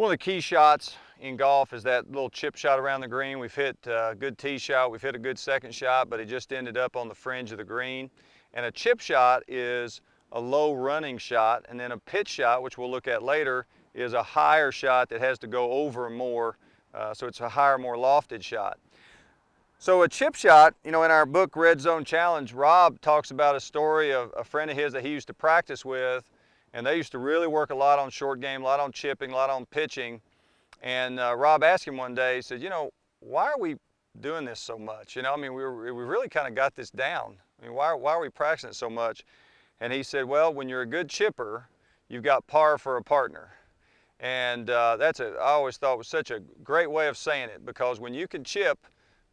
One of the key shots in golf is that little chip shot around the green. We've hit a good tee shot, we've hit a good second shot, but it just ended up on the fringe of the green. And a chip shot is a low running shot, and then a pitch shot, which we'll look at later, is a higher shot that has to go over more, so it's a higher, more lofted shot. So a chip shot, you know, in our book Red Zone Challenge, Rob talks about a story of a friend of his that he used to practice with, and they used to really work a lot on short game, a lot on chipping, a lot on pitching. And Rob asked him one day, he said, you know, why are we doing this so much? You know, I mean, we really kind of got this down. I mean, why are we practicing it so much? And he said, well, when you're a good chipper, you've got par for a partner. And I always thought was such a great way of saying it, because when you can chip,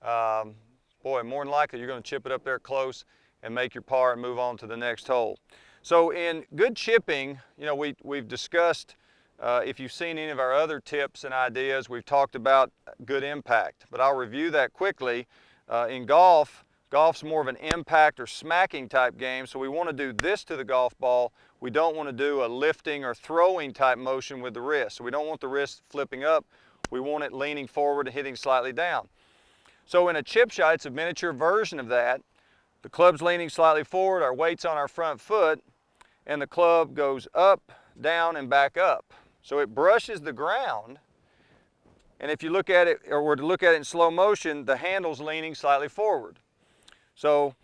boy, more than likely you're going to chip it up there close and make your par and move on to the next hole. So in good chipping, you know, we've discussed, if you've seen any of our other tips and ideas, we've talked about good impact, but I'll review that quickly. In golf's more of an impact or smacking type game, so we want to do this to the golf ball. We don't want to do a lifting or throwing type motion with the wrist. So we don't want the wrist flipping up. We want it leaning forward and hitting slightly down. So in a chip shot, it's a miniature version of that. The club's leaning slightly forward, our weight's on our front foot, and the club goes up, down, and back up. So it brushes the ground, and if you look at it, or were to look at it in slow motion, the handle's leaning slightly forward. So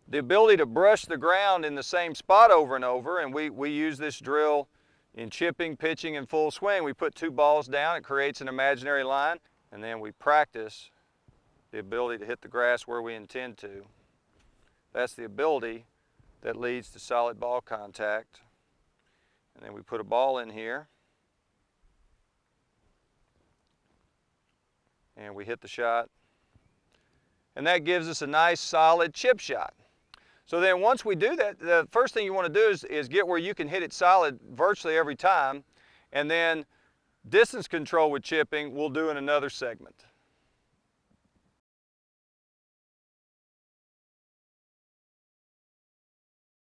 the ability to brush the ground in the same spot over and over, and we use this drill in chipping, pitching, and full swing. We put two balls down, it creates an imaginary line, and then we practice the ability to hit the grass where we intend to. That's the ability that leads to solid ball contact. And then we put a ball in here, and we hit the shot. And that gives us a nice solid chip shot. So then once we do that, the first thing you want to do is get where you can hit it solid virtually every time, and then distance control with chipping we'll do in another segment.